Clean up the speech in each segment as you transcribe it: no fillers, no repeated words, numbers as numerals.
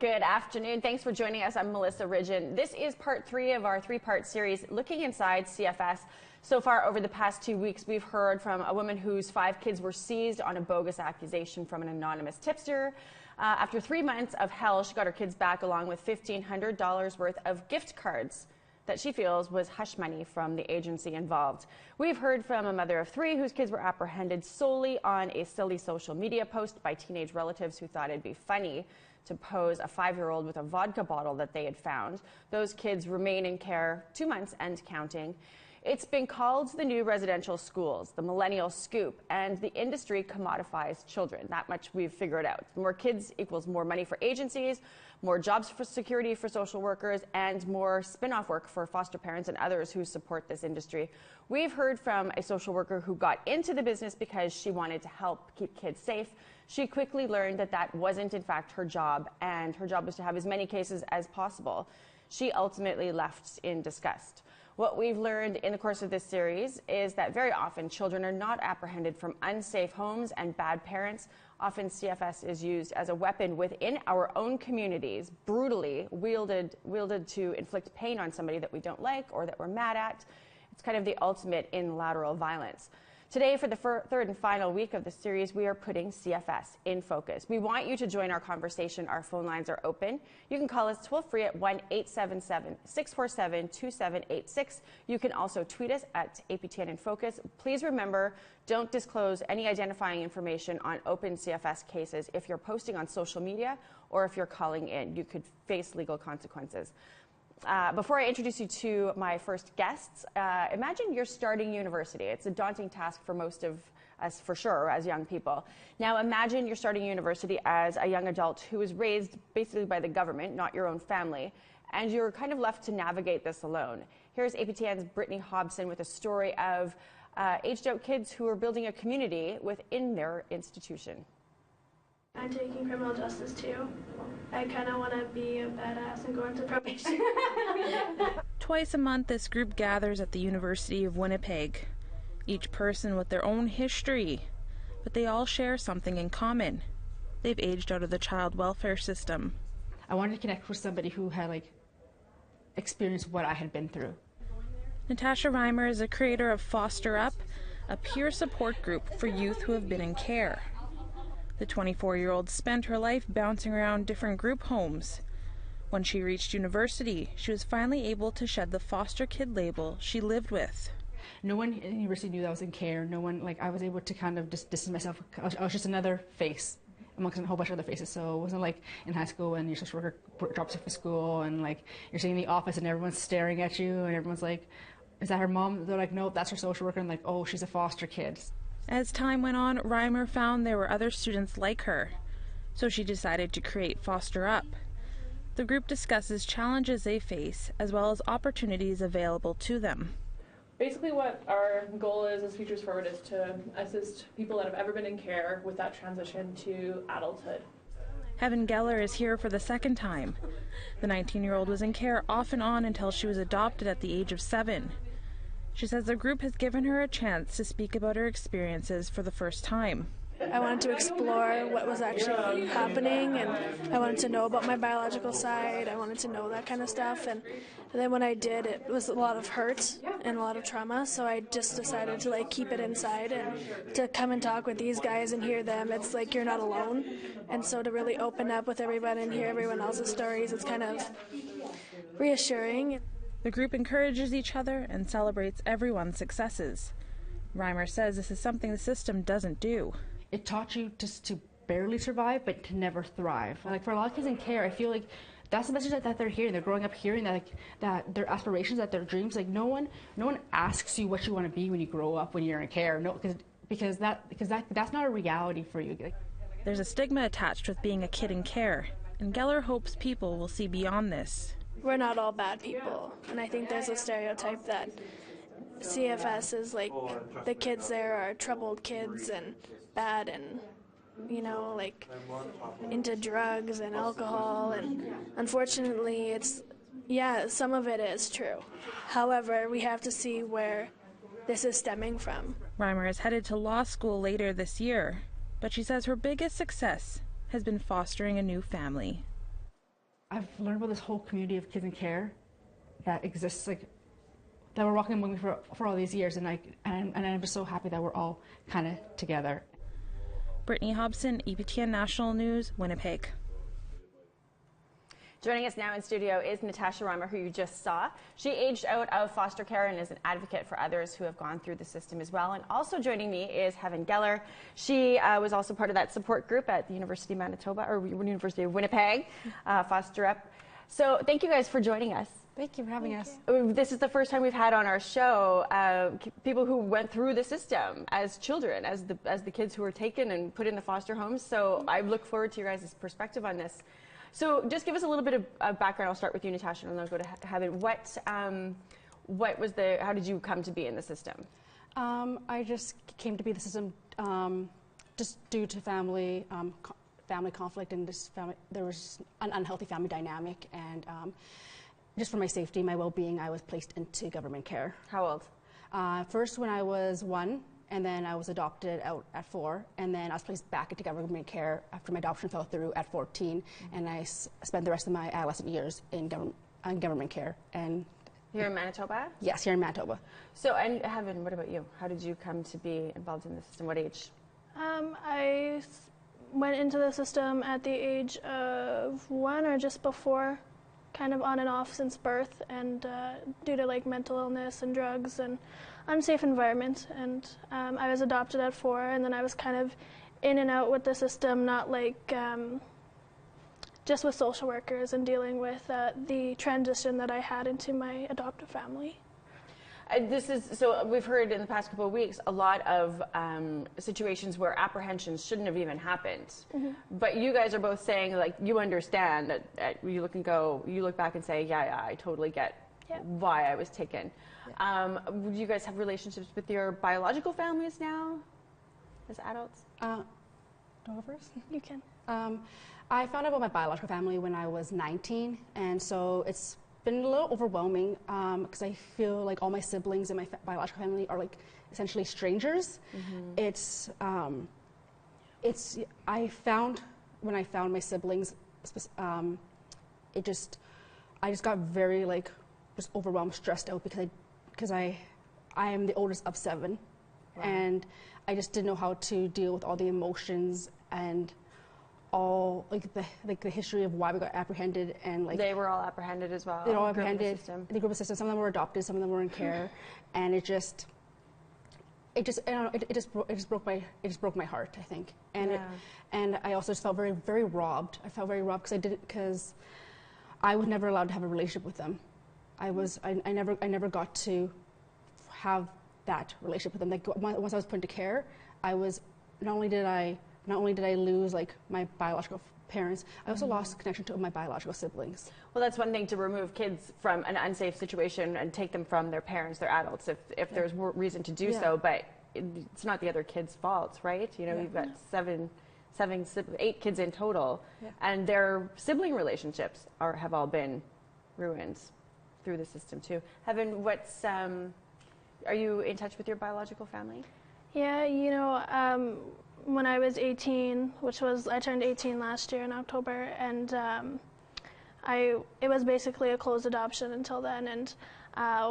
Good afternoon. Thanks for joining us. I'm Melissa Ridgen. This is part 3 of our 3-part series looking inside CFS. So far over the past 2 weeks, we've heard from a woman whose 5 kids were seized on a bogus accusation from an anonymous tipster. After 3 months of hell, she got her kids back along with $1,500 worth of gift cards that she feels was hush money from the agency involved. We've heard from a mother of 3 whose kids were apprehended solely on a silly social media post by teenage relatives who thought it'd be funny to pose a 5-year-old with a vodka bottle that they had found. Those kids remain in care 2 months and counting. It's been called the new residential schools, the millennial scoop, and the industry commodifies children. That much we've figured out. More kids equals more money for agencies, more jobs for security for social workers, and more spin-off work for foster parents and others who support this industry. We've heard from a social worker who got into the business because she wanted to help keep kids safe. She quickly learned that that wasn't in fact her job, and her job was to have as many cases as possible. She ultimately left in disgust. What we've learned in the course of this series is that very often children are not apprehended from unsafe homes and bad parents. Often CFS is used as a weapon within our own communities, brutally wielded to inflict pain on somebody that we don't like or that we're mad at. It's kind of the ultimate in lateral violence. Today, for the third and final week of the series, we are putting CFS in focus. We want you to join our conversation. Our phone lines are open. You can call us toll-free at 1-877-647-2786. You can also tweet us at APTN InFocus. Please remember, don't disclose any identifying information on open CFS cases if you're posting on social media or if you're calling in. You could face legal consequences. Before I introduce you to my first guests, imagine you're starting university. It's a daunting task for most of us, for sure, as young people. Now imagine you're starting university as a young adult who is raised basically by the government, not your own family, and you're kind of left to navigate this alone. Here's APTN's Brittany Hobson with a story of aged-out kids who are building a community within their institution. I'm taking criminal justice too. I kind of want to be a badass and go into probation. Twice a month, this group gathers at the University of Winnipeg. Each person with their own history, but they all share something in common. They've aged out of the child welfare system. I wanted to connect with somebody who had experienced what I had been through. Natasha Reimer is a creator of Foster Up, a peer support group for youth who have been in care. The 24-year-old spent her life bouncing around different group homes. When she reached university, she was finally able to shed the foster kid label she lived with. No one in university knew that I was in care. No one, I was able to kind of just distance myself. I was just another face amongst a whole bunch of other faces. So it wasn't like in high school when your social worker drops you off at school and you're sitting in the office and everyone's staring at you and everyone's like, is that her mom? They're like, no, that's her social worker. And oh, she's a foster kid. As time went on, Reimer found there were other students like her, so she decided to create Foster Up. The group discusses challenges they face as well as opportunities available to them. Basically what our goal is as Futures Forward is to assist people that have ever been in care with that transition to adulthood. Heaven Geller is here for the second time. The 19-year-old was in care off and on until she was adopted at the age of 7. She says the group has given her a chance to speak about her experiences for the first time. I wanted to explore what was actually happening, and I wanted to know about my biological side. I wanted to know that kind of stuff, and then when I did, it was a lot of hurt and a lot of trauma, so I just decided to keep it inside and to come and talk with these guys and hear them. It's like you're not alone, and so to really open up with everyone and hear everyone else's stories, it's kind of reassuring. The group encourages each other and celebrates everyone's successes. Reimer says this is something the system doesn't do. It taught you just to barely survive, but to never thrive. For a lot of kids in care, I feel like that's the message that they're hearing. They're growing up hearing that that their aspirations, that their dreams. No one asks you what you want to be when you grow up when you're in care. No, because that's not a reality for you. There's a stigma attached with being a kid in care, and Geller hopes people will see beyond this. We're not all bad people, and I think there's a stereotype that CFS is the kids there are troubled kids and bad and into drugs and alcohol, and unfortunately it's Yeah, some of it is true. However, we have to see where this is stemming from. Reimer is headed to law school later this year, but she says her biggest success has been fostering a new family. I've learned about this whole community of kids in care that exists, like, that we're walking among me for all these years, and I'm just so happy that we're all kind of together. Brittany Hobson, APTN National News, Winnipeg. Joining us now in studio is Natasha Rhymer, who you just saw. She aged out of foster care and is an advocate for others who have gone through the system as well. And also joining me is Heaven Geller. She was also part of that support group at the University of Manitoba, or University of Winnipeg, Foster Up. So thank you guys for joining us. Thank you for having us. This is the first time we've had on our show people who went through the system as children, as the kids who were taken and put in the foster homes. So I look forward to your guys' perspective on this. So just give us a little bit of background. I'll start with you, Natasha, and then I'll go to Heaven. How did you come to be in the system? I just came to be in the system just due to family conflict, and there was an unhealthy family dynamic, and just for my safety, my well-being, I was placed into government care. How old? First when I was 1, and then I was adopted out at 4, and then I was placed back into government care after my adoption fell through at 14, and I spent the rest of my adolescent years in government care. And you're in Manitoba? Yes, here in Manitoba. So, and Heaven, what about you? How did you come to be involved in the system? What age? I went into the system at the age of 1 or just before, kind of on and off since birth, and due to like mental illness and drugs and unsafe environment. And I was adopted at 4, and then I was kind of in and out with the system, not like just with social workers and dealing with the transition that I had into my adoptive family. So we've heard in the past couple of weeks a lot of situations where apprehensions shouldn't have even happened. Mm-hmm. But you guys are both saying, like, you understand that you look back and say, yeah, I totally get why I was taken. Yeah. Do you guys have relationships with your biological families now as adults? Do I go first? You can. I found out about my biological family when I was 19, and so it's been a little overwhelming because I feel like all my siblings in my biological family are like essentially strangers. Mm-hmm. When I found my siblings, I just got very like just overwhelmed, stressed out because I am the oldest of 7, wow. And I just didn't know how to deal with all the emotions and all like the history of why we got apprehended, and like they were all apprehended as well. They were all apprehended. The group of systems. Some of them were adopted. Some of them were in care, and it just broke my heart, I think. And and I also just felt very, very robbed. I felt very robbed because I was never allowed to have a relationship with them. I never got to have that relationship with them. Like once I was put into care, I was not only did I lose like my biological parents, I also lost connection to my biological siblings. Well, that's one thing to remove kids from an unsafe situation and take them from their parents, their adults, if there's reason to do so, but it's not the other kids' fault, right? You know, you've got 8 kids in total, and their sibling relationships have all been ruined through the system too. Heaven, are you in touch with your biological family? Yeah, you know, when I was 18, I turned 18 last year in October, and it was basically a closed adoption until then. And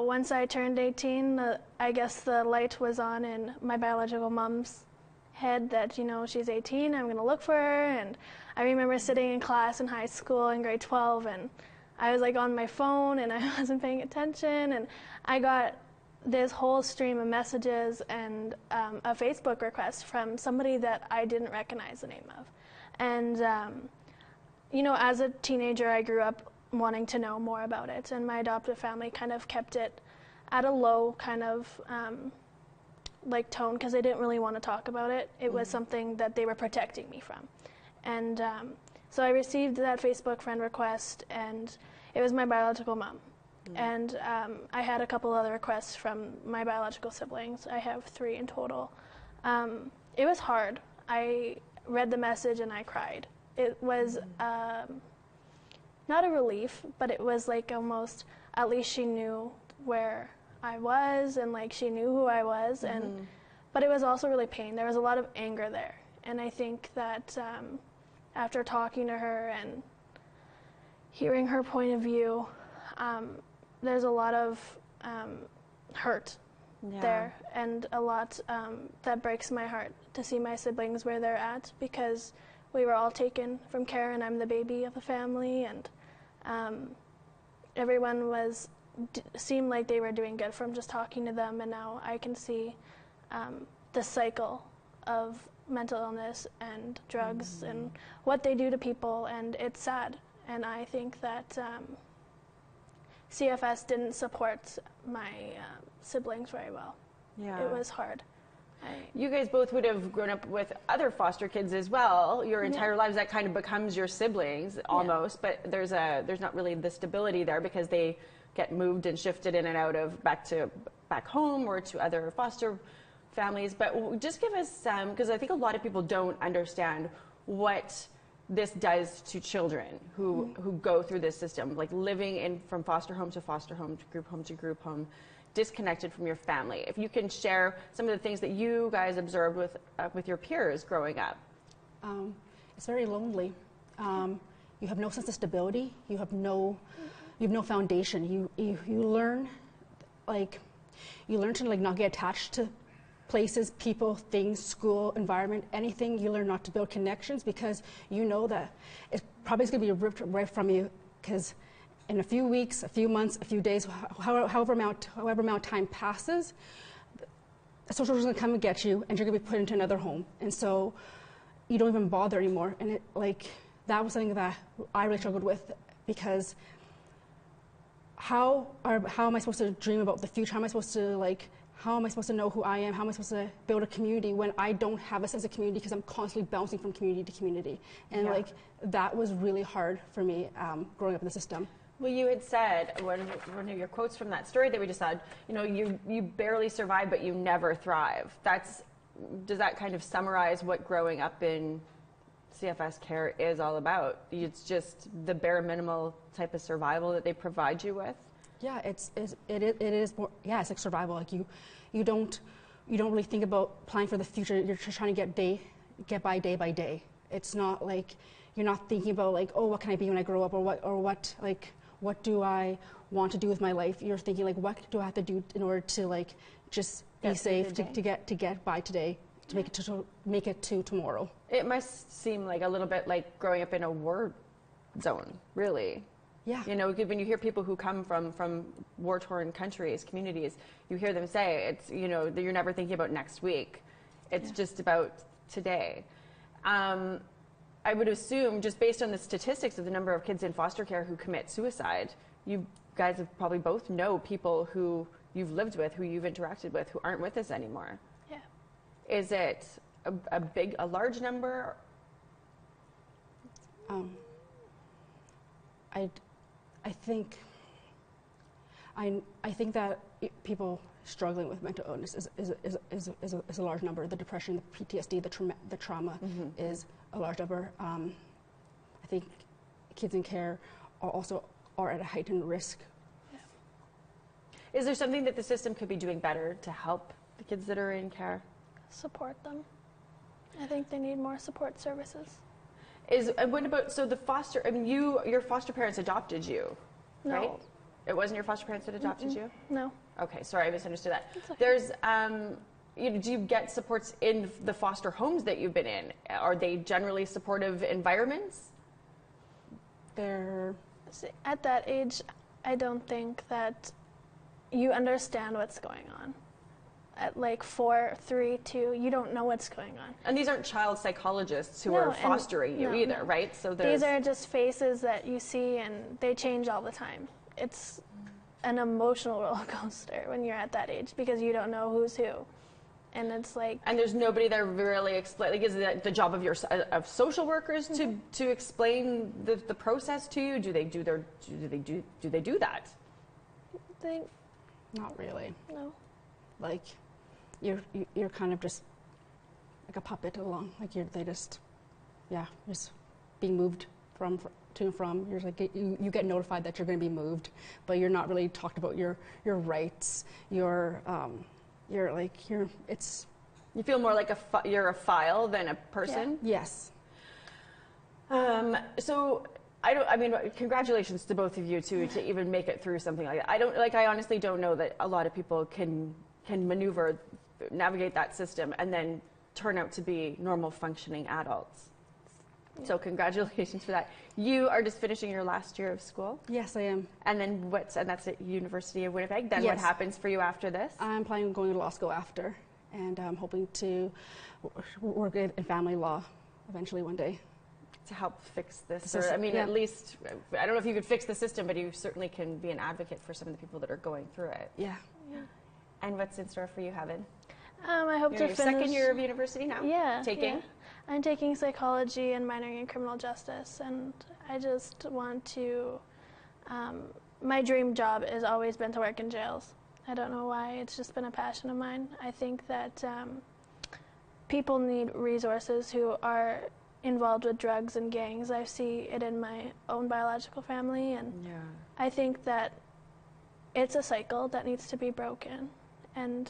once I turned 18, I guess the light was on in my biological mom's head that, you know, she's 18, I'm going to look for her. And I remember sitting in class in high school in grade 12, and I was like on my phone and I wasn't paying attention, and I got this whole stream of messages and a Facebook request from somebody that I didn't recognize the name of. And, you know, as a teenager, I grew up wanting to know more about it, and my adoptive family kind of kept it at a low kind of like tone because they didn't really want to talk about it. It was something that they were protecting me from. And so I received that Facebook friend request, and it was my biological mom. And I had a couple other requests from my biological siblings. I have 3 in total. It was hard. I read the message and I cried. It was not a relief, but it was like almost, at least she knew where I was, and like she knew who I was, and but it was also really pain. There was a lot of anger there, and I think that after talking to her and hearing her point of view, there's a lot of hurt there, and a lot that breaks my heart to see my siblings where they're at, because we were all taken from care, and I'm the baby of the family, and everyone seemed like they were doing good from just talking to them, and now I can see the cycle of mental illness and drugs and what they do to people, and it's sad. And I think that CFS didn't support my siblings very well. Yeah. It was hard. You guys both would have grown up with other foster kids as well your entire lives. That kind of becomes your siblings almost, but there's not really the stability there because they get moved and shifted in and out of back home or to other foster families. But just give us some, because I think a lot of people don't understand what this does to children who go through this system, like living from foster home to foster home to group home, disconnected from your family. If you can share some of the things that you guys observed with your peers growing up. It's very lonely. You have no sense of stability. You have no foundation. You learn to like not get attached to places, people, things, school, environment, anything. You learn not to build connections because you know that it's probably going to be ripped right from you, because in a few weeks, a few months, a few days, however amount of time passes, a social worker is going to come and get you, and you're going to be put into another home, and so you don't even bother anymore. And that was something that I really struggled with, because how am I supposed to dream about the future? How am I supposed to know who I am? How am I supposed to build a community when I don't have a sense of community, because I'm constantly bouncing from community to community? And that was really hard for me growing up in the system. Well, you had said, one of your quotes from that story that we just had, you barely survive, but you never thrive. Does that kind of summarize what growing up in CFS care is all about? It's just the bare minimal type of survival that they provide you with? Yeah, it is more, it's like survival. Like you don't really think about planning for the future. You're just trying to get by day by day. It's not like you're not thinking about like, oh, what can I be when I grow up, or what do I want to do with my life? You're thinking like, what do I have to do in order to like just be safe to get by today, to make it to tomorrow. It must seem like a little bit like growing up in a war zone, really. Yeah. When you hear people who come from war-torn countries, communities, you hear them say it's, you're never thinking about next week. It's just about today. I would assume, just based on the statistics of the number of kids in foster care who commit suicide, you guys have probably both know people who you've lived with, who you've interacted with, who aren't with us anymore. Yeah. Is it a large number? I think that people struggling with mental illness is a large number. The depression, the PTSD, the trauma is a large number. I think kids in care are at a heightened risk. Yeah. Is there something that the system could be doing better to help the kids that are in care? Support them. I think they need more support services. What about, so the foster, your foster parents adopted you, No. right? It wasn't your foster parents that adopted you? No. Okay, sorry, I misunderstood that. It's okay. There's, do you get supports in the foster homes that you've been in? Are they generally supportive environments? At that age, I don't think that you understand what's going on. At like 4, 3, 2, you don't know what's going on. And these aren't child psychologists who are fostering you either, no. right? So these are just faces that you see, and they change all the time. It's an emotional roller coaster when you're at that age, because you don't know who's who. And it's like... And there's nobody there really explain. Like, is it the job of social workers to explain the process to you? Do they do that? Not really. No. Like, you're kind of just like a puppet along. Like just being moved from to and from. You're like, you get notified that you're going to be moved, but you're not really talked about your rights. It's. You feel more like you're a file than a person? Yeah. Yes. So I mean, congratulations to both of you to even make it through something like that. I honestly don't know that a lot of people can navigate that system and then turn out to be normal functioning adults. Yeah. So congratulations for that. You are just finishing your last year of school? Yes, I am. And then that's at University of Winnipeg. Then yes. What happens for you after this? I'm planning on going to law school after, and I'm hoping to work in family law eventually one day. To help fix this, or I mean, at least, I don't know if you could fix the system, but you certainly can be an advocate for some of the people that are going through it. Yeah. And what's in store for you, Heaven? I hope to You're in your finish. second year of university now? Yeah. Taking? Yeah. I'm taking psychology and minoring in criminal justice, and I just want to, my dream job has always been to work in jails. I don't know why, it's just been a passion of mine. I think that people need resources who are involved with drugs and gangs. I see it in my own biological family, and I think that it's a cycle that needs to be broken. And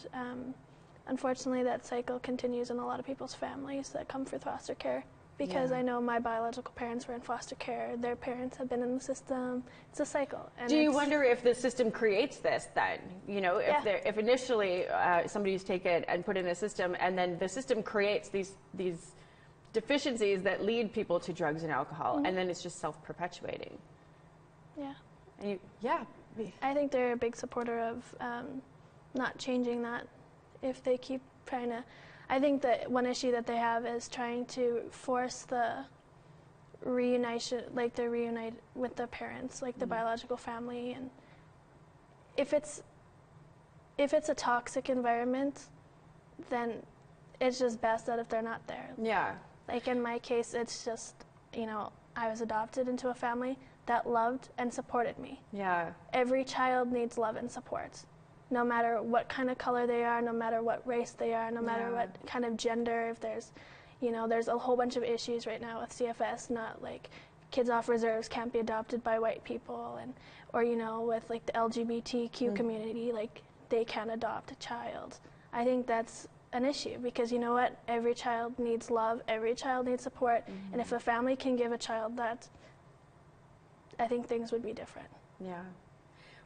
unfortunately, that cycle continues in a lot of people's families that come through foster care. Because I know my biological parents were in foster care, their parents have been in the system. It's a cycle. And do you wonder if the system creates this then? You know, if initially somebody's taken and put in a system, and then the system creates these deficiencies that lead people to drugs and alcohol, and then it's just self-perpetuating. Yeah. And I think they're a big supporter of not changing that if they keep trying to. I think that one issue that they have is trying to force the reunition, like the reunite with the parents, like the biological family. And if it's a toxic environment, then it's just best that if they're not there. Yeah. Like in my case, it's just, I was adopted into a family that loved and supported me. Yeah. Every child needs love and support. No matter what kind of color they are, no matter what race they are, no matter what kind of gender, if there's, there's a whole bunch of issues right now with CFS, not like kids off reserves can't be adopted by white people, and, or, with like the LGBTQ community, like they can't adopt a child. I think that's an issue because you know what? Every child needs love, every child needs support, and if a family can give a child that, I think things would be different. Yeah.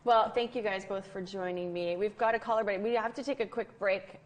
Well, thank you guys both for joining me. We've got a caller, but we have to take a quick break.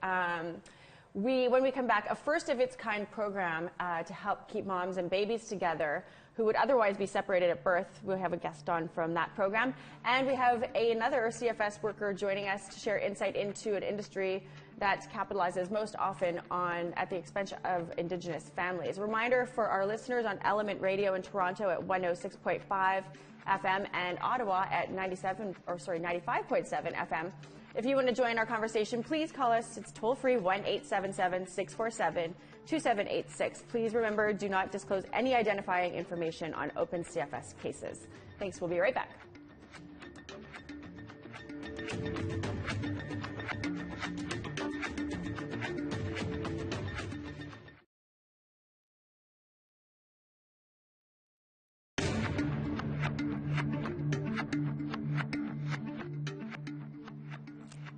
When we come back, a first-of-its-kind program to help keep moms and babies together who would otherwise be separated at birth. We'll have a guest on from that program. And we have another CFS worker joining us to share insight into an industry that capitalizes most often at the expense of Indigenous families. A reminder for our listeners on Element Radio in Toronto at 106.5 FM and Ottawa at 95.7 FM. If you want to join our conversation, please call us. It's toll-free 1-877-647-2786. Please remember, do not disclose any identifying information on open CFS cases. Thanks. We'll be right back.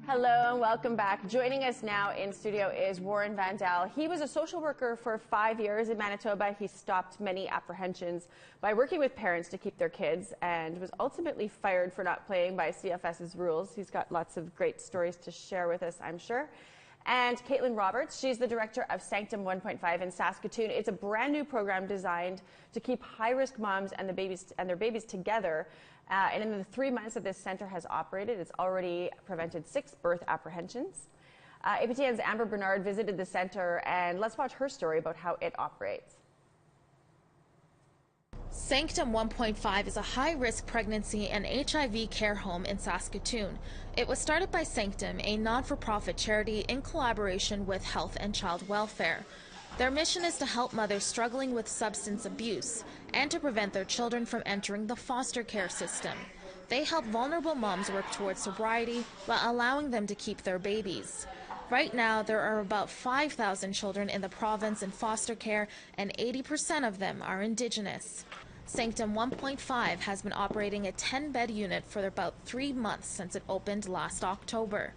Hello and welcome back. Joining us now in studio is Warren Vandal. He was a social worker for 5 years in Manitoba. He stopped many apprehensions by working with parents to keep their kids and was ultimately fired for not playing by CFS's rules. He's got lots of great stories to share with us, I'm sure. And Caitlin Roberts, she's the director of Sanctum 1.5 in Saskatoon. It's a brand new program designed to keep high-risk moms and their babies together. And in the 3 months that this center has operated, it's already prevented 6 birth apprehensions. APTN's Amber Bernard visited the center, and let's watch her story about how it operates. Sanctum 1.5 is a high-risk pregnancy and HIV care home in Saskatoon. It was started by Sanctum, a non-for-profit charity in collaboration with Health and Child Welfare. Their mission is to help mothers struggling with substance abuse and to prevent their children from entering the foster care system. They help vulnerable moms work towards sobriety while allowing them to keep their babies. Right now, there are about 5,000 children in the province in foster care, and 80% of them are Indigenous. Sanctum 1.5 has been operating a 10-bed unit for about 3 months since it opened last October.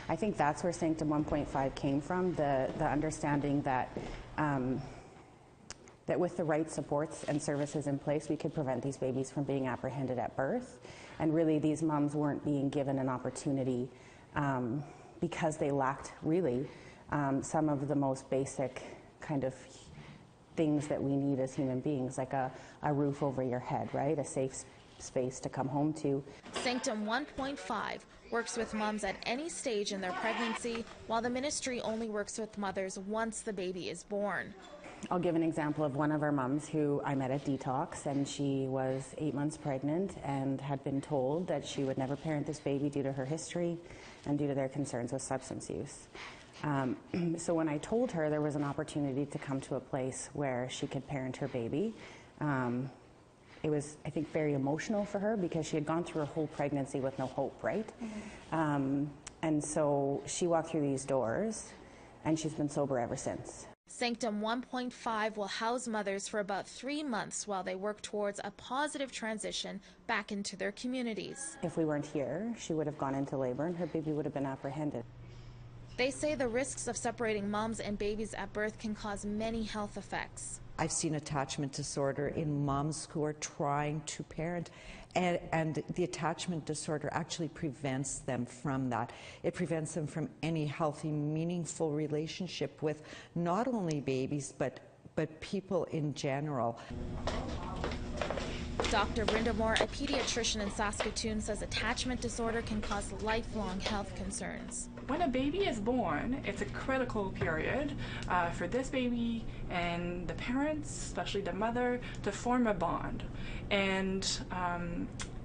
I think that's where Sanctum 1.5 came from, the understanding that that with the right supports and services in place, we could prevent these babies from being apprehended at birth. And really, these moms weren't being given an opportunity because they lacked really some of the most basic kind of things that we need as human beings, like a roof over your head, right? A safe space to come home to. Sanctum 1.5 works with moms at any stage in their pregnancy, while the ministry only works with mothers once the baby is born. I'll give an example of one of our moms who I met at Detox, and she was 8 months pregnant and had been told that she would never parent this baby due to her history and due to their concerns with substance use. So when I told her there was an opportunity to come to a place where she could parent her baby, it was, I think, very emotional for her because she had gone through her whole pregnancy with no hope, right? Mm-hmm. And so she walked through these doors, and she's been sober ever since. Sanctum 1.5 will house mothers for about 3 months while they work towards a positive transition back into their communities. If we weren't here, she would have gone into labor and her baby would have been apprehended. They say the risks of separating moms and babies at birth can cause many health effects. I've seen attachment disorder in moms who are trying to parent, and the attachment disorder actually prevents them from that. It prevents them from any healthy, meaningful relationship with not only babies, but people in general. Dr. Brenda Moore, a pediatrician in Saskatoon, says attachment disorder can cause lifelong health concerns. When a baby is born, it's a critical period for this baby and the parents, especially the mother, to form a bond. And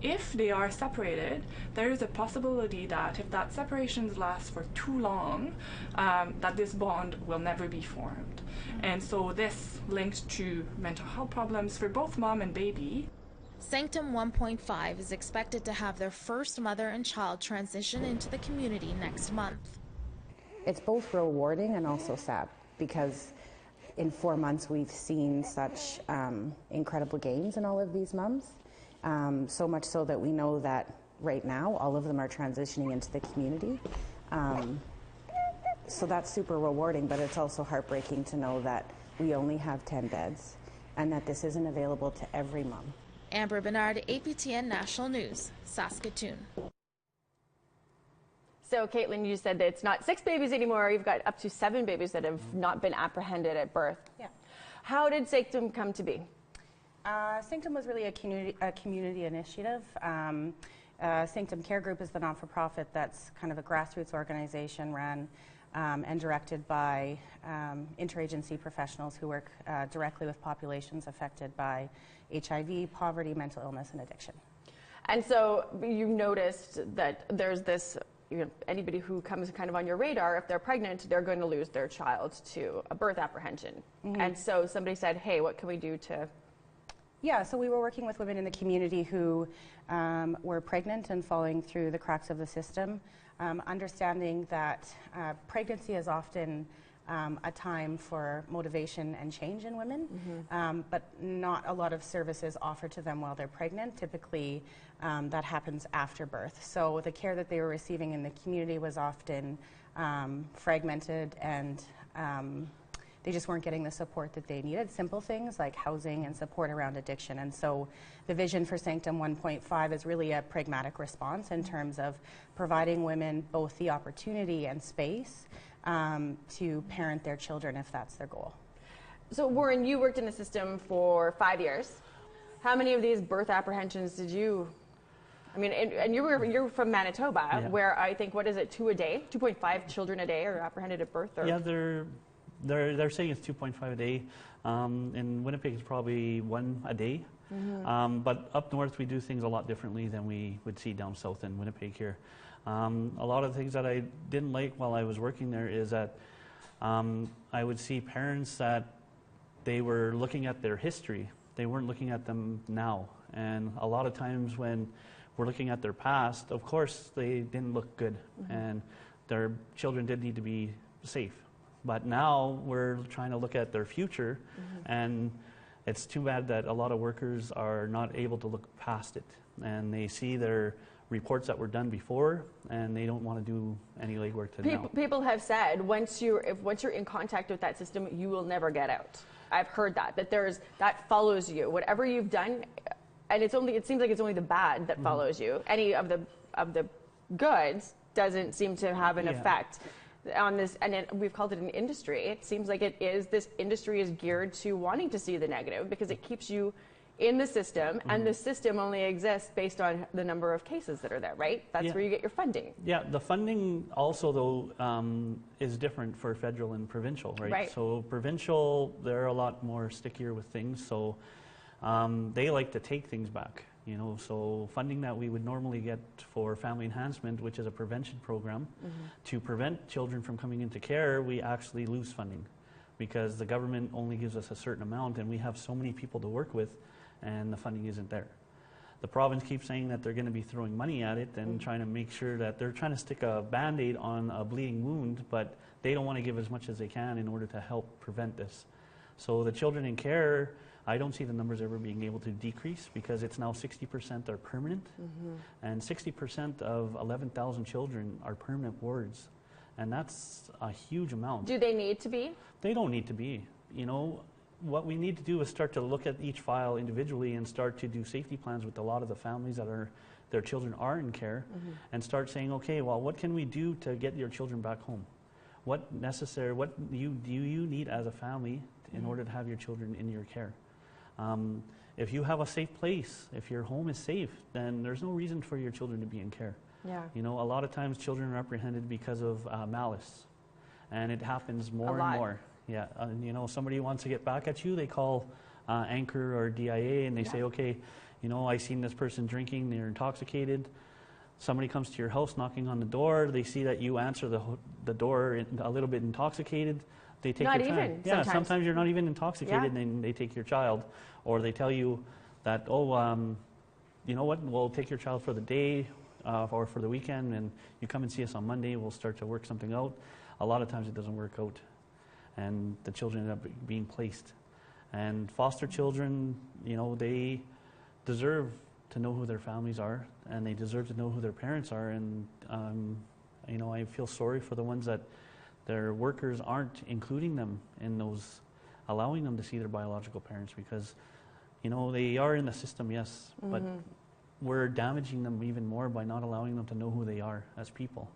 if they are separated, there is a possibility that if that separation lasts for too long, that this bond will never be formed. And so this links to mental health problems for both mom and baby. Sanctum 1.5 is expected to have their first mother and child transition into the community next month. It's both rewarding and also sad because in 4 months we've seen such incredible gains in all of these moms, so much so that we know that right now all of them are transitioning into the community. So that's super rewarding, but it's also heartbreaking to know that we only have 10 beds and that this isn't available to every mom. Amber Bernard, APTN National News, Saskatoon. So, Caitlin, you said that it's not 6 babies anymore. You've got up to 7 babies that have not been apprehended at birth. Yeah. How did Sanctum come to be? Sanctum was really a community initiative. Sanctum Care Group is the not-for-profit that's kind of a grassroots organization run and directed by interagency professionals who work directly with populations affected by HIV, poverty, mental illness, and addiction. And so you noticed that there's this, anybody who comes kind of on your radar, if they're pregnant, they're going to lose their child to a birth apprehension. Mm-hmm. And so somebody said, hey, what can we do to... Yeah, so we were working with women in the community who were pregnant and falling through the cracks of the system, understanding that pregnancy is often a time for motivation and change in women, mm-hmm. But not a lot of services offered to them while they're pregnant. Typically, that happens after birth. So the care that they were receiving in the community was often fragmented, and they just weren't getting the support that they needed. Simple things like housing and support around addiction. And so the vision for Sanctum 1.5 is really a pragmatic response in terms of providing women both the opportunity and space to parent their children if that's their goal. So Warren, you worked in the system for 5 years. How many of these birth apprehensions did you, I mean, and you're from Manitoba, yeah. Where I think, what is it, 2 a day? 2.5 children a day are apprehended at birth? Or? Yeah, they're saying it's 2.5 a day. In Winnipeg, it's probably 1 a day. Mm-hmm. But up north, we do things a lot differently than we would see down south in Winnipeg here. A lot of the things that I didn't like while I was working there is that I would see parents that they were looking at their history. They weren't looking at them now. And a lot of times when we're looking at their past, of course, they didn't look good. Mm-hmm. And their children did need to be safe. But now we're trying to look at their future, mm-hmm. and it's too bad that a lot of workers are not able to look past it, and they see their reports that were done before, and they don't want to do any legwork to now. People have said once you're in contact with that system, you will never get out. I've heard that that follows you. Whatever you've done, and it seems like it's only the bad that follows you. Any of the goods doesn't seem to have an effect on this, and we've called it an industry. It seems like this industry is geared to wanting to see the negative because it keeps you in the system, and the system only exists based on the number of cases that are there, right? That's where you get your funding. Yeah, the funding also, though, is different for federal and provincial, right? So provincial, they're a lot more stickier with things, so they like to take things back, you know. So funding that we would normally get for family enhancement, which is a prevention program, to prevent children from coming into care, we actually lose funding because the government only gives us a certain amount, and we have so many people to work with, and the funding isn't there. The province keeps saying that they're going to be throwing money at it and trying to make sure that they're trying to stick a Band-Aid on a bleeding wound, but they don't want to give as much as they can in order to help prevent this. So the children in care, I don't see the numbers ever being able to decrease because it's now 60% are permanent, and 60% of 11,000 children are permanent wards, and that's a huge amount. Do they need to be? They don't need to be. You know, what we need to do is start to look at each file individually and start to do safety plans with a lot of the families that their children are in care, and start saying, okay, well, what can we do to get your children back home? What do you need as a family in order to have your children in your care? If you have a safe place, if your home is safe, then there's no reason for your children to be in care. Yeah. You know, a lot of times children are apprehended because of malice, and it happens more and more. Yeah, you know, somebody wants to get back at you, they call Anchor or DIA, and they say, okay, you know, I seen this person drinking, they're intoxicated. Somebody comes to your house knocking on the door, they see that you answer the door a little bit intoxicated, they take your child. Yeah, sometimes you're not even intoxicated, and they take your child. Or they tell you that, you know what, we'll take your child for the day or for the weekend, and you come and see us on Monday, we'll start to work something out. A lot of times it doesn't work out, and the children end up being placed. And foster children, you know, they deserve to know who their families are, and they deserve to know who their parents are. And you know, I feel sorry for the ones that their workers aren't including them in those, allowing them to see their biological parents, because, you know, they are in the system, yes, but we're damaging them even more by not allowing them to know who they are as people.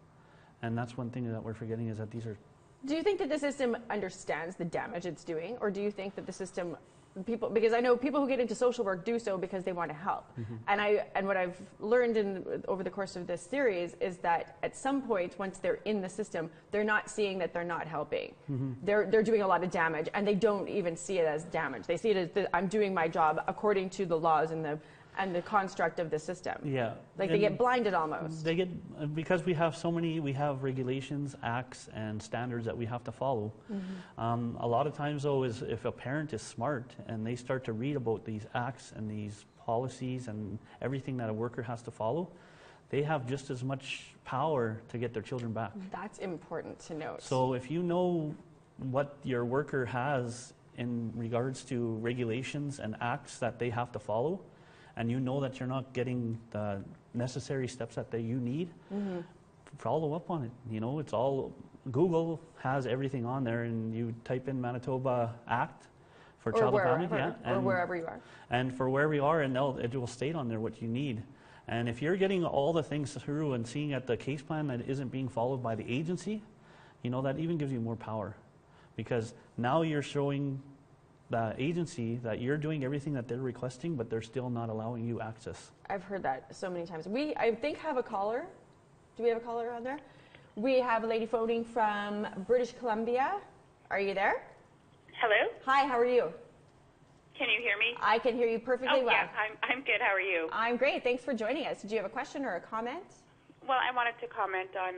And that's one thing that we're forgetting, is that these are... Do you think that the system understands the damage it's doing, or do you think that the system, because I know people who get into social work do so because they want to help, and what I've learned over the course of this series is that at some point, once they're in the system, they're not seeing that they're not helping. They're doing a lot of damage, and they don't even see it as damage. They see it as I'm doing my job according to the laws and the construct of the system. Yeah. Like they get blinded almost. They get, because we have regulations, acts, and standards that we have to follow. A lot of times, though, is if a parent is smart and they start to read about these acts and these policies and everything that a worker has to follow, they have just as much power to get their children back. That's important to note. So if you know what your worker has in regards to regulations and acts that they have to follow, and you know that you're not getting the necessary steps that you need, follow up on it. You know, it's all, Google has everything on there, and you type in Manitoba Act for child and family. Or wherever you are. And for wherever you are, and it will state on there what you need. And if you're getting all the things through and seeing at the case plan that isn't being followed by the agency, you know, that even gives you more power. Because now you're showing the agency that you're doing everything that they're requesting, but they're still not allowing you access. I've heard that so many times. We, I think, have a caller. Do we have a caller on there? We have a lady phoning from British Columbia. Are you there? Hello? Hi, how are you? Can you hear me? I can hear you perfectly well. Yeah, I'm good. How are you? I'm great. Thanks for joining us. Did you have a question or a comment? Well, I wanted to comment on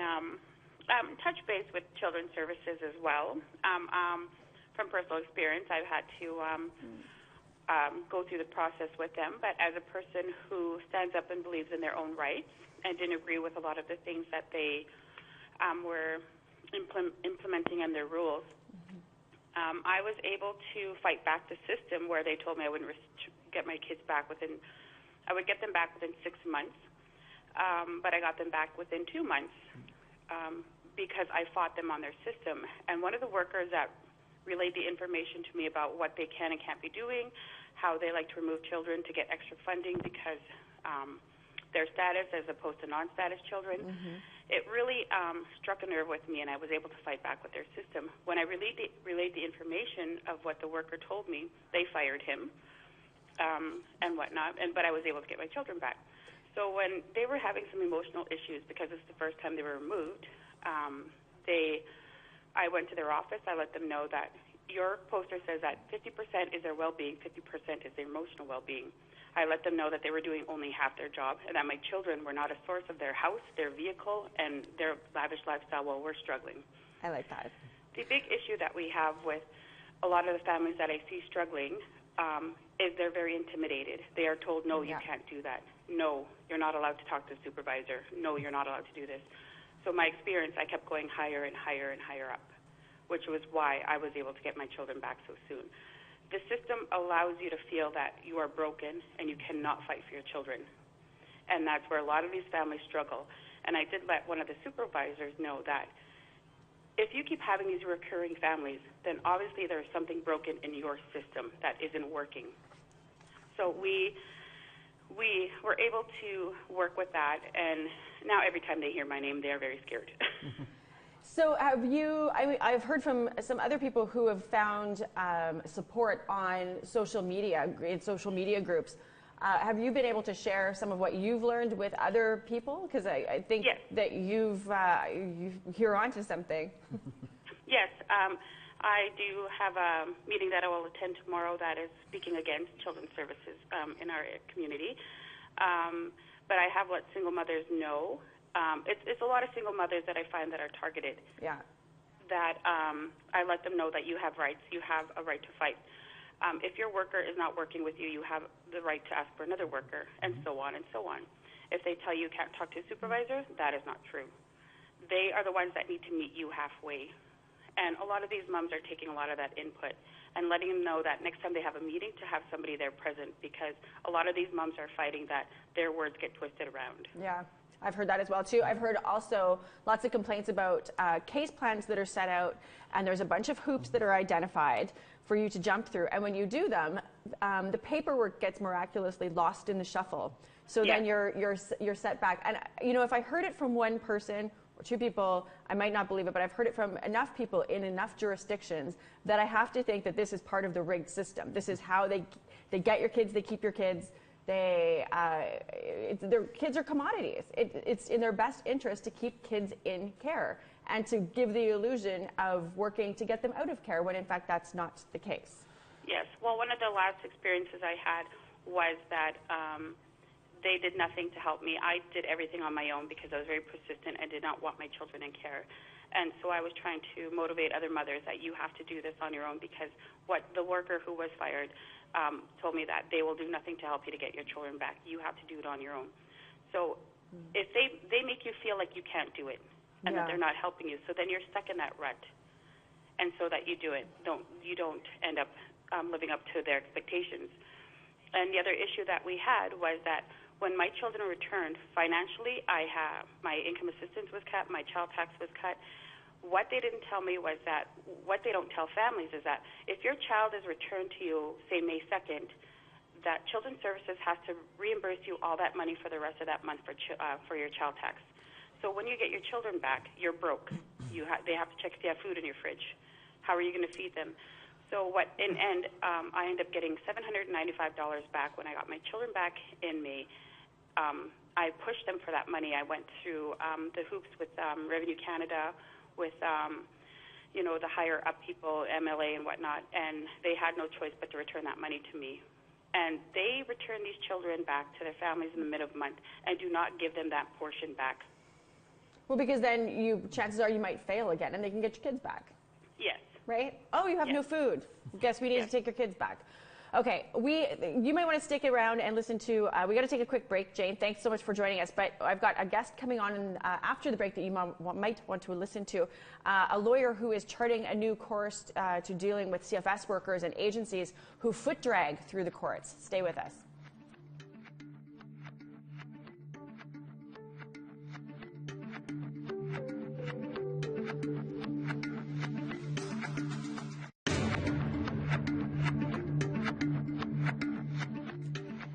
touch base with Children's Services as well. From personal experience, I've had to go through the process with them, but as a person who stands up and believes in their own rights and didn't agree with a lot of the things that they were implementing in their rules, I was able to fight back the system where they told me I wouldn't get my kids back I would get them back within 6 months, but I got them back within 2 months because I fought them on their system. And one of the workers that relayed the information to me about what they can and can't be doing, how they like to remove children to get extra funding because their status as opposed to non-status children. It really struck a nerve with me, and I was able to fight back with their system. When I relayed the information of what the worker told me, they fired him and whatnot, but I was able to get my children back. So when they were having some emotional issues because it's the first time they were removed, I went to their office. I let them know that your poster says that 50% is their well-being, 50% is their emotional well-being. I let them know that they were doing only half their job and that my children were not a source of their house, their vehicle, and their lavish lifestyle while we're struggling. I like that. The big issue that we have with a lot of the families that I see struggling is they're very intimidated. They are told, no, you can't do that. No, you're not allowed to talk to the supervisor. No, you're not allowed to do this. So my experience, I kept going higher and higher and higher up, which was why I was able to get my children back so soon. The system allows you to feel that you are broken and you cannot fight for your children. And that's where a lot of these families struggle. And I did let one of the supervisors know that if you keep having these recurring families, then obviously there's something broken in your system that isn't working. So we were able to work with that, and now every time they hear my name, they're very scared. So have you, I've heard from some other people who have found support on social media, in social media groups. Have you been able to share some of what you've learned with other people? Because I think that you're onto something. Yes. I do have a meeting that I will attend tomorrow that is speaking against children's services in our community. But I have let single mothers know. It's a lot of single mothers that I find that are targeted. Yeah. That I let them know that you have rights. You have a right to fight. If your worker is not working with you, you have the right to ask for another worker, and so on and so on. If they tell you you can't talk to a supervisor, that is not true. They are the ones that need to meet you halfway. And a lot of these moms are taking a lot of that input and letting them know that next time they have a meeting to have somebody there present, because a lot of these moms are fighting that their words get twisted around. Yeah. I've heard that as well, too. I've heard also lots of complaints about case plans that are set out, and there's a bunch of hoops that are identified for you to jump through. And when you do them, the paperwork gets miraculously lost in the shuffle. So then you're set back. And, you know, if I heard it from one person or two people, I might not believe it, but I've heard it from enough people in enough jurisdictions that I have to think that this is part of the rigged system. This is how they get your kids, they keep your kids. Their kids are commodities. It's in their best interest to keep kids in care and to give the illusion of working to get them out of care when in fact that's not the case. Yes. Well, one of the last experiences I had was that they did nothing to help me. I did everything on my own because I was very persistent and did not want my children in care. And so I was trying to motivate other mothers that you have to do this on your own, because what the worker who was fired told me that they will do nothing to help you to get your children back. You have to do it on your own. So if they make you feel like you can't do it and that they're not helping you, so then you're stuck in that rut. And so that you do it, you don't end up living up to their expectations. And the other issue that we had was that when my children returned, financially, my income assistance was cut, my child tax was cut. What they didn't tell me was that, what they don't tell families is that if your child is returned to you, say May 2nd, that Children's Services has to reimburse you all that money for the rest of that month for your child tax. So when you get your children back, you're broke. They have to check if you have food in your fridge. How are you going to feed them? So in end, I ended up getting $795 back when I got my children back in May. I pushed them for that money. I went through the hoops with Revenue Canada, with the higher up people, MLA and whatnot, and they had no choice but to return that money to me. And they return these children back to their families in the middle of the month and do not give them that portion back. Well, because then chances are you might fail again and they can get your kids back. Yes. Right? Oh, you have no food. Guess we need to take your kids back. Okay, you might want to stick around and listen to, we got to take a quick break. Jane, thanks so much for joining us, but I've got a guest coming on after the break that you might want to listen to, a lawyer who is charting a new course to dealing with CFS workers and agencies who foot drag through the courts. Stay with us.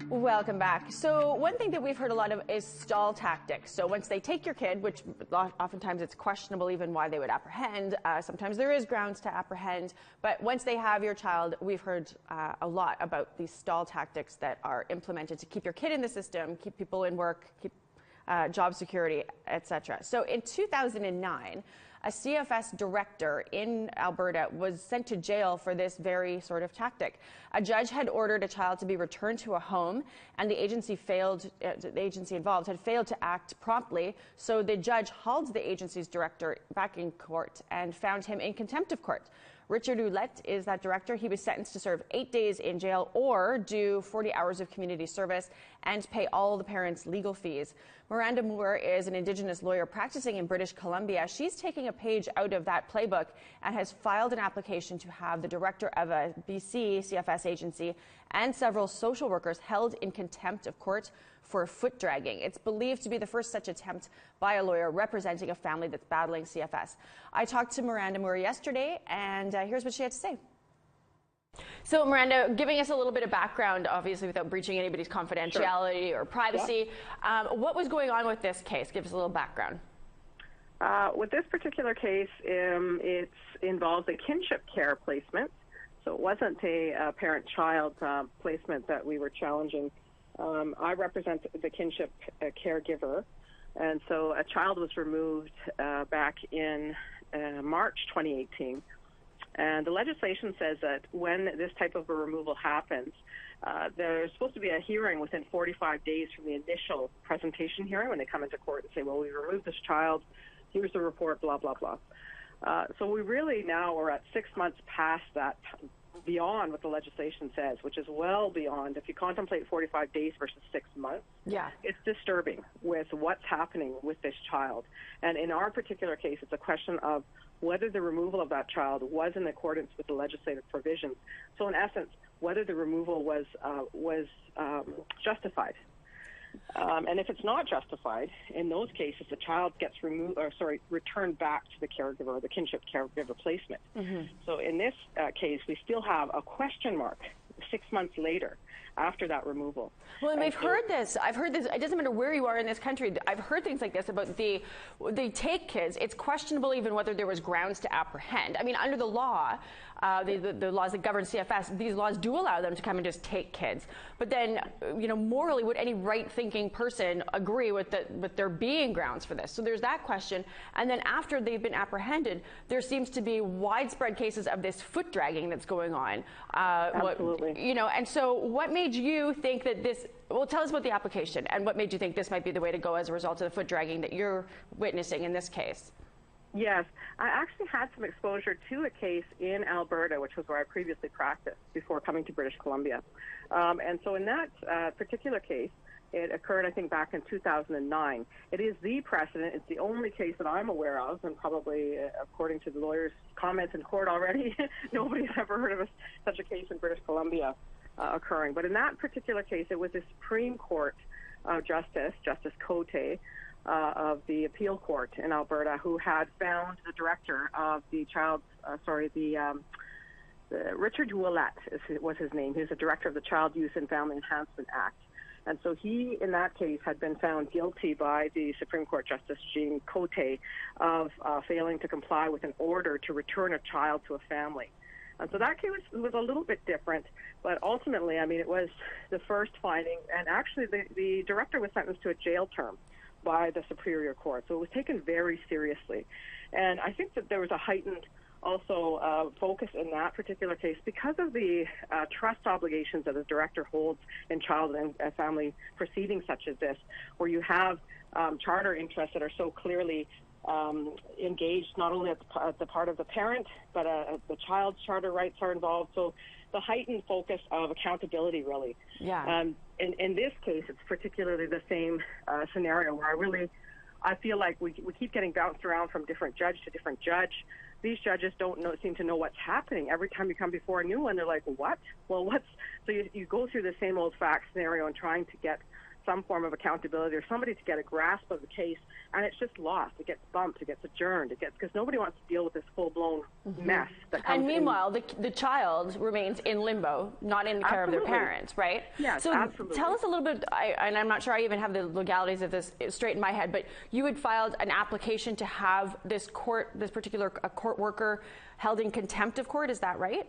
Welcome back. So one thing that we've heard a lot of is stall tactics. So once they take your kid, which oftentimes it's questionable even why they would apprehend, sometimes there is grounds to apprehend, but once they have your child, we've heard a lot about these stall tactics that are implemented to keep your kid in the system, keep people in work, keep job security, etc. So in 2009, a CFS director in Alberta was sent to jail for this very sort of tactic. A judge had ordered a child to be returned to a home, and the agency involved had failed to act promptly, so the judge hauled the agency's director back in court and found him in contempt of court. Richard Roulette is that director. He was sentenced to serve 8 days in jail or do 40 hours of community service and pay all the parents' legal fees. Miranda Moore is an Indigenous lawyer practicing in British Columbia. She's taking a page out of that playbook and has filed an application to have the director of a BC CFS agency and several social workers held in contempt of court for foot dragging. It's believed to be the first such attempt by a lawyer representing a family that's battling CFS. I talked to Miranda Moore yesterday, and here's what she had to say. So, Miranda, giving us a little bit of background, obviously without breaching anybody's confidentiality or privacy, what was going on with this case? Give us a little background. With this particular case, it involves a kinship care placement. So it wasn't a parent-child placement that we were challenging. I represent the kinship caregiver, and so a child was removed back in March 2018. And the legislation says that when this type of a removal happens, there's supposed to be a hearing within 45 days from the initial presentation hearing when they come into court and say, well, we removed this child, here's the report, blah, blah, blah. So we really now are at 6 months past that, beyond what the legislation says, which is well beyond. If you contemplate 45 days versus 6 months, it's disturbing with what's happening with this child. And in our particular case, it's a question of whether the removal of that child was in accordance with the legislative provisions. So in essence, whether the removal was justified. And if it's not justified, in those cases, the child gets returned back to the caregiver, the kinship caregiver placement. So in this case, we still have a question mark 6 months later after that removal. Well, and we've heard this. I've heard this. It doesn't matter where you are in this country. I've heard things like this about they take kids. It's questionable even whether there was grounds to apprehend. I mean, under the law, the laws that govern CFS, these laws do allow them to come and just take kids. But then, morally, would any right-thinking person agree with there being grounds for this? So there's that question. And then after they've been apprehended, there seems to be widespread cases of this foot dragging that's going on. Absolutely. And so what made you think that this, well, tell us about the application and what made you think this might be the way to go as a result of the foot dragging that you're witnessing in this case? Yes, I actually had some exposure to a case in Alberta, which was where I previously practiced before coming to British Columbia. And so in that particular case, it occurred, I think, back in 2009. It is the precedent. It's the only case that I'm aware of, and probably, according to the lawyer's comments in court already, nobody's ever heard of such a case in British Columbia occurring. But in that particular case, it was the Supreme Court Justice Cote, of the appeal court in Alberta, who had found the director of the Richard Roulette was his name. He was the director of the Child Youth and Family Enhancement Act. And so he, in that case, had been found guilty by the Supreme Court Justice Jean Cote of failing to comply with an order to return a child to a family. And so that case was a little bit different, but ultimately, I mean, it was the first finding, and actually the director was sentenced to a jail term by the Superior Court. So it was taken very seriously. And I think that there was a heightened also focus in that particular case because of the trust obligations that the director holds in child and family proceedings such as this, where you have charter interests that are so clearly engaged not only at the part of the parent, but the child's charter rights are involved. So the heightened focus of accountability, really. Yeah. In this case, it's particularly the same scenario where I feel like we keep getting bounced around from different judge to different judge. These judges don't seem to know what's happening. Every time you come before a new one, they're like, what? Well, so you go through the same old fact scenario and trying to get some form of accountability or somebody to get a grasp of the case, and it's just lost. It gets bumped, it gets adjourned, because nobody wants to deal with this full-blown mess that comes. And meanwhile, the child remains in limbo, not in the care of their parents, right? Yes, so absolutely. Tell us a little bit, and I'm not sure I even have the legalities of this straight in my head, but you had filed an application to have this particular court worker held in contempt of court, is that right?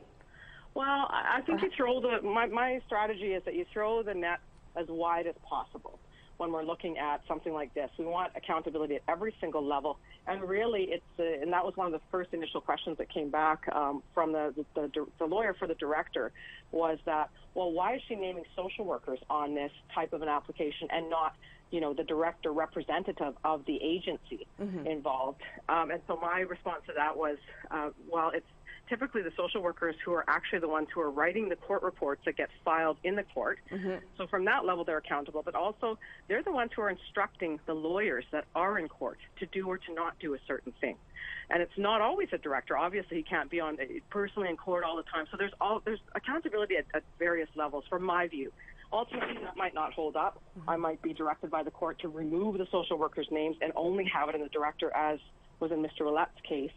Well, I think you throw my strategy is that you throw the net as wide as possible when we're looking at something like this. We want accountability at every single level, and really and that was one of the first initial questions that came back from the lawyer for the director, was that, well, why is she naming social workers on this type of an application and not, the director representative of the agency involved? And so my response to that was, well, it's typically the social workers who are actually the ones who are writing the court reports that get filed in the court. So from that level, they're accountable, but also they're the ones who are instructing the lawyers that are in court to do or to not do a certain thing. And it's not always a director. Obviously, he can't be personally in court all the time. So there's accountability at various levels, from my view. Ultimately, that might not hold up. I might be directed by the court to remove the social workers' names and only have it in the director, as was in Mr. Roulette's case.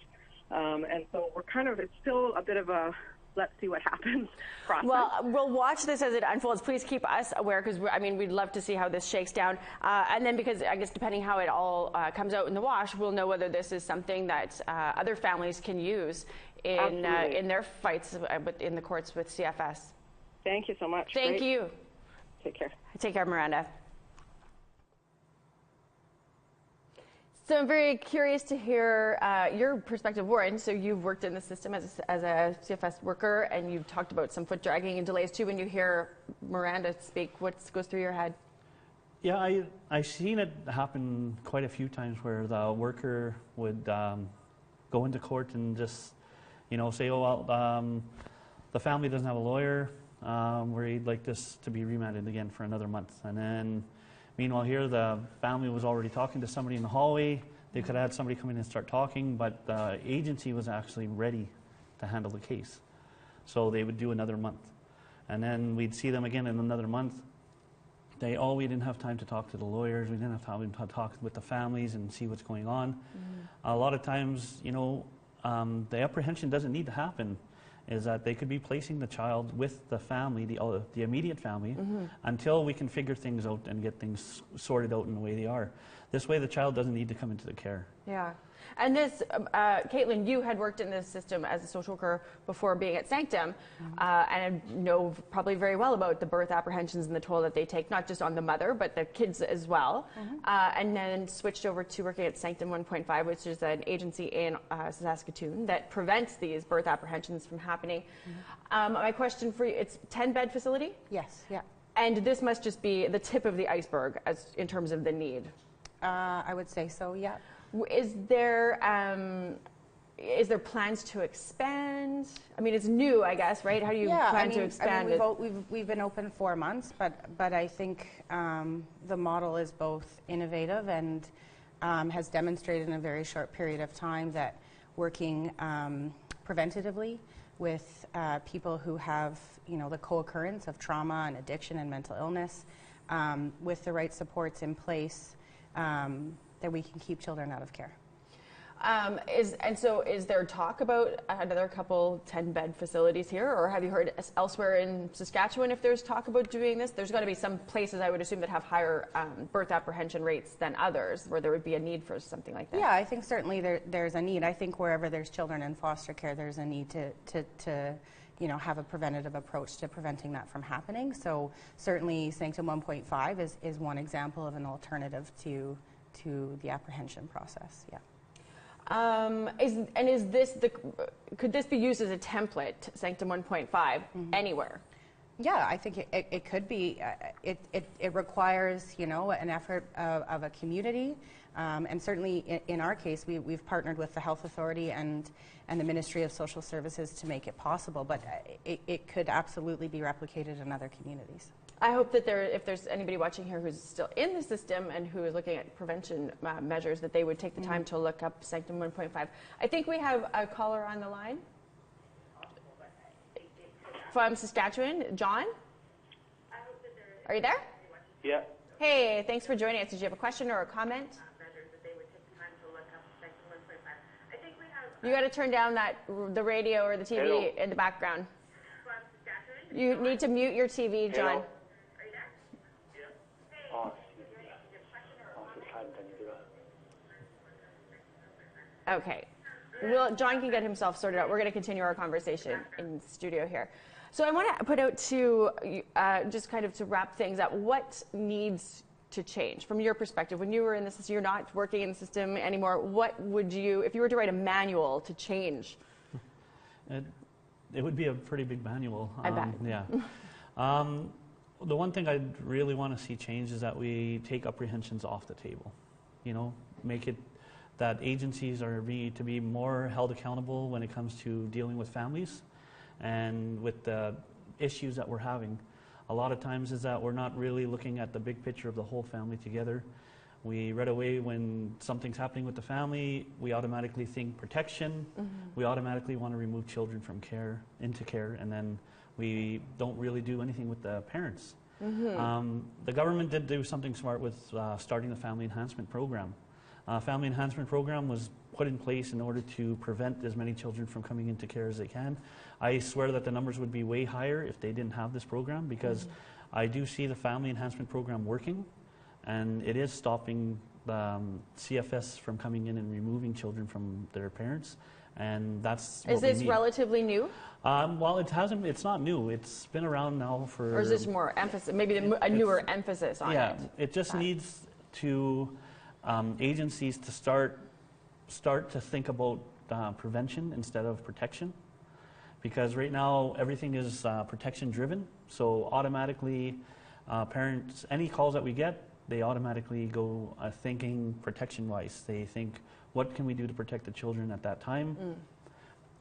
And so it's still a bit of a let's see what happens process. Well, we'll watch this as it unfolds. Please keep us aware, because we'd love to see how this shakes down. And then, because I guess depending how it all comes out in the wash, we'll know whether this is something that other families can use in their fights in the courts with CFS. Thank you so much. Thank you. Take care. Take care, Miranda. So I'm very curious to hear your perspective, Warren. So you've worked in the system as a CFS worker, and you've talked about some foot dragging and delays too. When you hear Miranda speak, what goes through your head? Yeah, I've seen it happen quite a few times where the worker would go into court and just, say, oh, well, the family doesn't have a lawyer. We'd like this to be remanded again for another month. And then, meanwhile, here the family was already talking to somebody in the hallway. They could have had somebody come in and start talking, but the agency was actually ready to handle the case. So they would do another month. And then we'd see them again in another month. We didn't have time to talk to the lawyers. We didn't have time to talk with the families and see what's going on. A lot of times, the apprehension doesn't need to happen. Is that they could be placing the child with the family, the immediate family, until we can figure things out and get things sorted out in the way they are. This way, the child doesn't need to come into the care. Yeah. And this, Caitlin, you had worked in this system as a social worker before being at Sanctum, and know probably very well about the birth apprehensions and the toll that they take, not just on the mother, but the kids as well. And then switched over to working at Sanctum 1.5, which is an agency in Saskatoon that prevents these birth apprehensions from happening. My question for you, it's a 10-bed facility? Yes, yeah. And this must just be the tip of the iceberg in terms of the need. I would say so, yeah. Is there plans to expand? I mean, it's new, I guess, right? How do you plan to expand it? We've been open 4 months, but I think the model is both innovative and has demonstrated in a very short period of time that working preventatively with people who have, the co-occurrence of trauma and addiction and mental illness, with the right supports in place, that we can keep children out of care. So is there talk about another couple 10-bed facilities here, or have you heard elsewhere in Saskatchewan if there's talk about doing this? There's got to be some places, I would assume, that have higher birth apprehension rates than others, where there would be a need for something like that. Yeah, I think certainly there's a need. I think wherever there's children in foster care, there's a need to have a preventative approach to preventing that from happening. So certainly Sanctum 1.5 is one example of an alternative to the apprehension process, yeah. Could this be used as a template, Sanctum 1.5, anywhere? Yeah, I think it could be. It requires, you know, an effort of a community, and certainly in our case, we've partnered with the Health Authority and the Ministry of Social Services to make it possible. But it could absolutely be replicated in other communities. I hope that if there's anybody watching here who's still in the system and who is looking at prevention measures, that they would take the time to look up Sanctum 1.5. I think we have a caller on the line. From Saskatchewan, John? Are you there? Yeah. Hey, thanks for joining us. Did you have a question or a comment? You got to turn down the radio or the TV Hello. in the background. You need to mute your TV, John. Hello. Okay. Well, John can get himself sorted out. We're going to continue our conversation in the studio here. So I want to put out to just kind of to wrap things up, what needs to change from your perspective? When you were in the system, you're not working in the system anymore. What would you, if you were to write a manual to change? It would be a pretty big manual. I bet. Yeah. The one thing I'd really want to see change is that we take apprehensions off the table. You know, make it that agencies are to be more held accountable when it comes to dealing with families and with the issues that we're having. A lot of times is that we're not really looking at the big picture of the whole family together. We right away, when something's happening with the family, we automatically think protection. We automatically want to remove children from care, into care, and then we don't really do anything with the parents. The government did do something smart with starting the Family Enhancement Program. Family Enhancement Program was put in place in order to prevent as many children from coming into care as they can. I swear that the numbers would be way higher if they didn't have this program, because I do see the Family Enhancement Program working, and it is stopping CFS from coming in and removing children from their parents, and that's what Is this we need. relatively new? Well, it's not new. It's been around now for... Or is this more emphasis, maybe a newer emphasis on it? Yeah, it just needs to... agencies to start to think about prevention instead of protection, because right now everything is protection driven. So automatically, parents, any calls that we get, they automatically go thinking protection wise. They think, what can we do to protect the children at that time?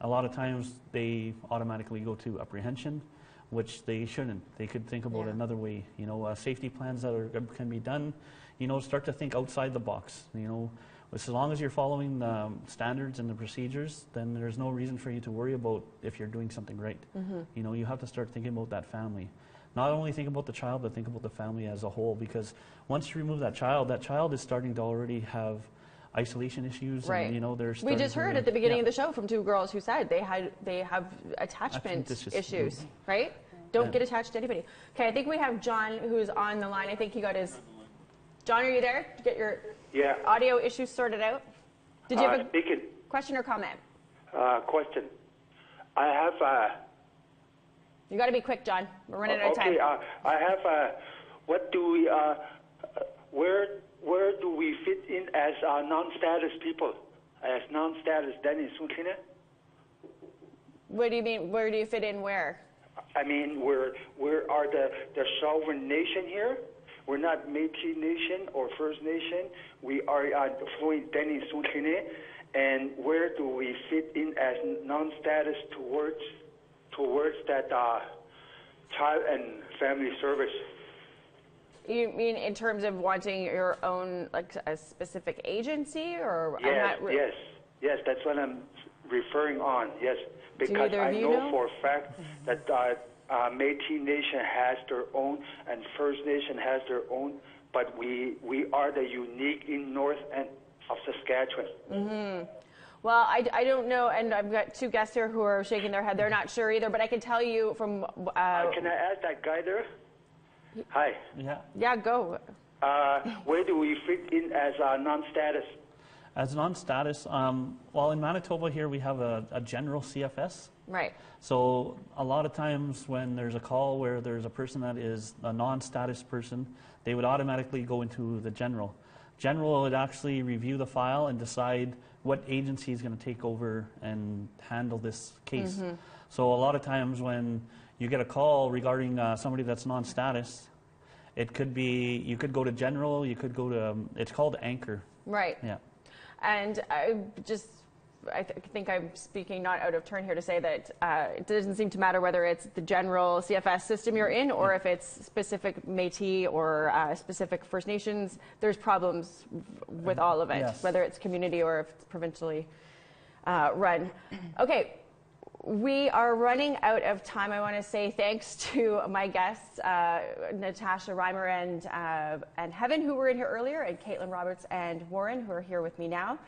A lot of times they automatically go to apprehension, which they shouldn't. They could think about another way. You know, safety plans that can be done. You know, start to think outside the box. You know, as long as you're following the standards and the procedures, then there's no reason for you to worry about if you're doing something right. You know, you have to start thinking about that family. Not only think about the child, but think about the family as a whole. Because once you remove that child is starting to already have isolation issues. Right. And, you know, they're we just heard at the beginning of the show from two girls who said they have attachment issues, right? Don't get attached to anybody. Okay, I think we have John who's on the line. I think he got his... John, are you there? Did you get your audio issues sorted out? Did you have a question or comment? Question. I have... You got to be quick, John. We're running out of time. Okay, I have... what do we... Where do we fit in as non-status people? As non-status Dennis Sunkine? What do you mean? Where do you fit in where? I mean, we are the sovereign nation here. We're not Métis Nation or First Nation. We are fluent Dennis Sunkine. And where do we fit in as non-status towards that child and family service? You mean in terms of wanting your own, like a specific agency, or? Yes, that's what I'm referring on. Yes, because I know for a fact that Métis Nation has their own and First Nation has their own, but we are the unique in north end of Saskatchewan. Well, I don't know, and I've got two guests here who are shaking their head. They're not sure either, but I can tell you from... can I ask that guy there? Hi. Yeah, go. Where do we fit in as non-status? As non-status, well, in Manitoba here we have a general CFS. Right. So a lot of times when there's a call where there's a person that is a non-status person, they would automatically go into the general. General would actually review the file and decide what agency is going to take over and handle this case. So a lot of times when you get a call regarding somebody that's non-status. It could be, you could go to general, you could go to, it's called Anchor. Right. Yeah. And I think I'm speaking not out of turn here to say that it doesn't seem to matter whether it's the general CFS system you're in or if it's specific Métis or specific First Nations. There's problems with all of it, yes. whether it's community or if it's provincially run. Okay. We are running out of time. I want to say thanks to my guests, Natasha Reimer and Heaven, who were in here earlier, and Caitlin Roberts and Warren, who are here with me now.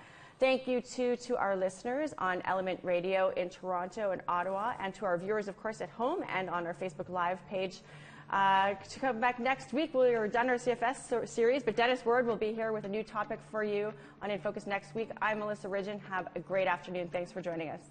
Thank you, too, to our listeners on Element Radio in Toronto and Ottawa, and to our viewers, of course, at home and on our Facebook Live page. To come back next week, we're done our CFS series, but Dennis Ward will be here with a new topic for you on InFocus next week. I'm Melissa Ridgen. Have a great afternoon. Thanks for joining us.